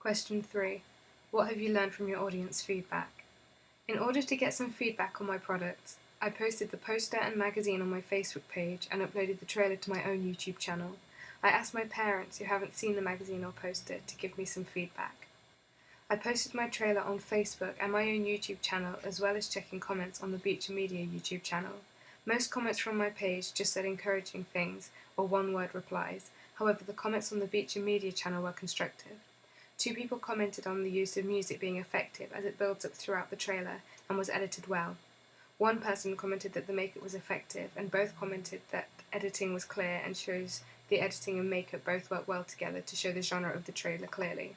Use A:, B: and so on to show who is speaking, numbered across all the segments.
A: Question 3. What have you learned from your audience feedback? In order to get some feedback on my products, I posted the poster and magazine on my Facebook page and uploaded the trailer to my own YouTube channel. I asked my parents who haven't seen the magazine or poster to give me some feedback. I posted my trailer on Facebook and my own YouTube channel, as well as checking comments on the Beecher Media YouTube channel. Most comments from my page just said encouraging things or one-word replies. However, the comments on the Beecher Media channel were constructive. 2 people commented on the use of music being effective as it builds up throughout the trailer and was edited well. 1 person commented that the makeup was effective, and both commented that editing was clear and shows the editing and makeup both work well together to show the genre of the trailer clearly.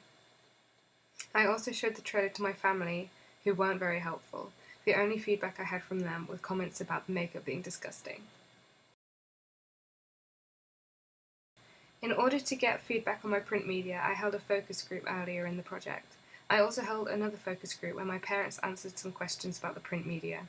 A: I also showed the trailer to my family, who weren't very helpful. The only feedback I had from them was comments about the makeup being disgusting. In order to get feedback on my print media, I held a focus group earlier in the project. I also held another focus group where my parents answered some questions about the print media.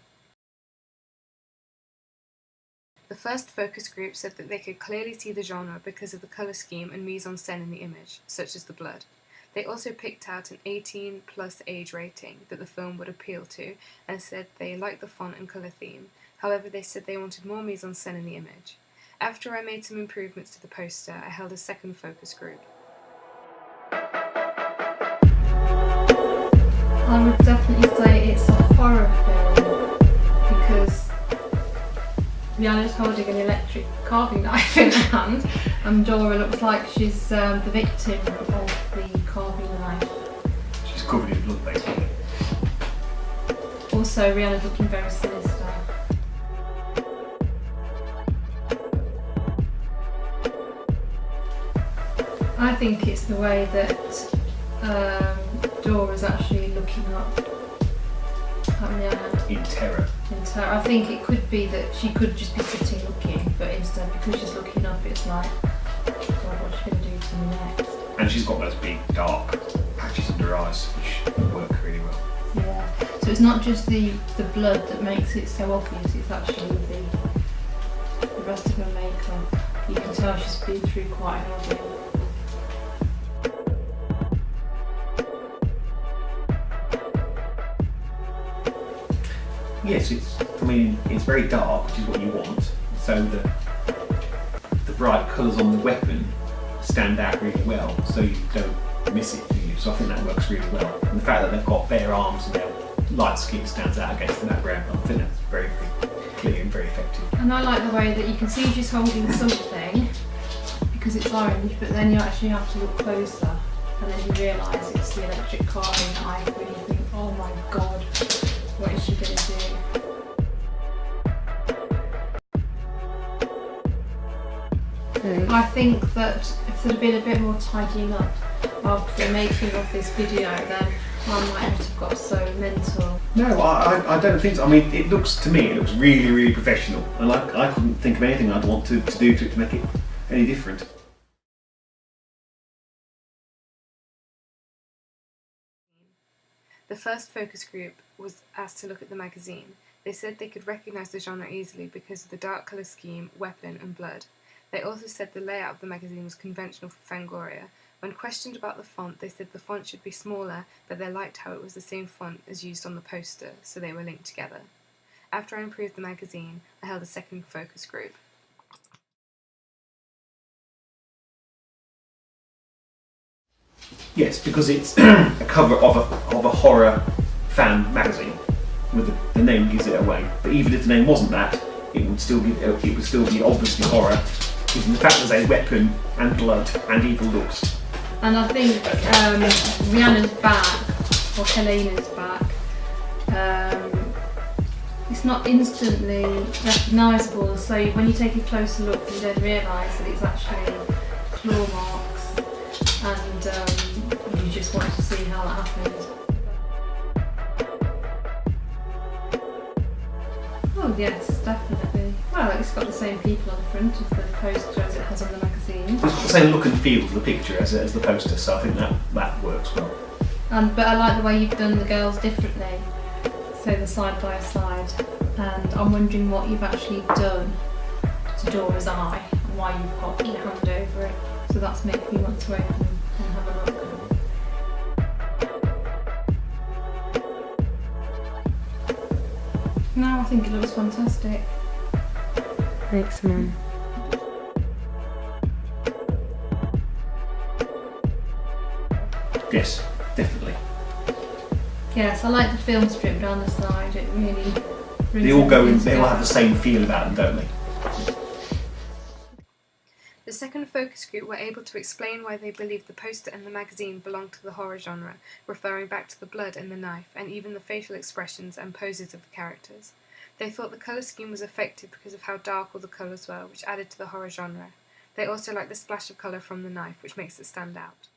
A: The first focus group said that they could clearly see the genre because of the colour scheme and mise-en-scène in the image, such as the blood. They also picked out an 18+ age rating that the film would appeal to and said they liked the font and colour theme. However, they said they wanted more mise-en-scène in the image. After I made some improvements to the poster, I held a second focus group.
B: I would definitely say it's a horror film because Rihanna's holding an electric carving knife in her hand and Dora looks like she's the victim of the carving knife.
C: She's covered in blood, basically.
B: Also, Rihanna's looking very sinister. I think it's the way that Dora's actually looking up at Rihanna.
C: In terror.
B: I think it could be that she could just be sitting looking, but instead, because she's looking up, it's like, God, what's she going to do to me next?
C: And she's got those big dark patches under her eyes, which work really well.
B: Yeah. So it's not just the blood that makes it so obvious, it's actually the rest of her makeup. You can tell she's been through quite an ordeal.
C: Yes, it's very dark, which is what you want, so that the bright colours on the weapon stand out really well, so you don't miss it, do you? So I think that works really well. And the fact that they've got bare arms and their light skin stands out against the background, I think that's very, very clear and very effective.
B: And I like the way that you can see she's holding something because it's orange, but then you actually have to look closer and then you realise it's the electric carving knife and you think, oh my god, what is she going to do? I think that if there'd been a bit more tidying up after the making of this video, then I might not have got so mental.
C: No, I don't think so. I mean, it looks really, really professional, and I couldn't think of anything I'd want to do to it to make it any different.
A: The first focus group was asked to look at the magazine. They said they could recognise the genre easily because of the dark colour scheme, weapon and blood. They also said the layout of the magazine was conventional for Fangoria. When questioned about the font, they said the font should be smaller, but they liked how it was the same font as used on the poster, so they were linked together. After I improved the magazine, I held a second focus group.
C: Yes, because it's a cover of a horror fan magazine, with the name gives it away. But even if the name wasn't that, it would still be obviously horror, given the fact there's a weapon and blood and evil looks.
B: And I think Rihanna's back, or Helena's back, it's not instantly recognisable, so when you take a closer look you then realise that it's actually claw marks, and you just want to see how that happens. Oh yes, definitely. Well, it's got the same people on the front of the poster as it has on the magazine.
C: It's got the same look and feel of the picture as the poster, so I think that works well.
B: But I like the way you've done the girls differently, so they're side by side, and I'm wondering what you've actually done to Dora's eye and why you've got your hand over it, so that's making me want to open and have a look. think it looks fantastic.
A: Thanks, Mum.
C: Yes, definitely.
B: Yes, I like the film strip down the side. It really brings
C: They all go in.
B: everything
C: They all have
B: together.
C: the same feel about them, don't they?
A: The second focus group were able to explain why they believed the poster and the magazine belonged to the horror genre, referring back to the blood and the knife, and even the facial expressions and poses of the characters. They thought the colour scheme was effective because of how dark all the colours were, which added to the horror genre. They also liked the splash of colour from the knife, which makes it stand out.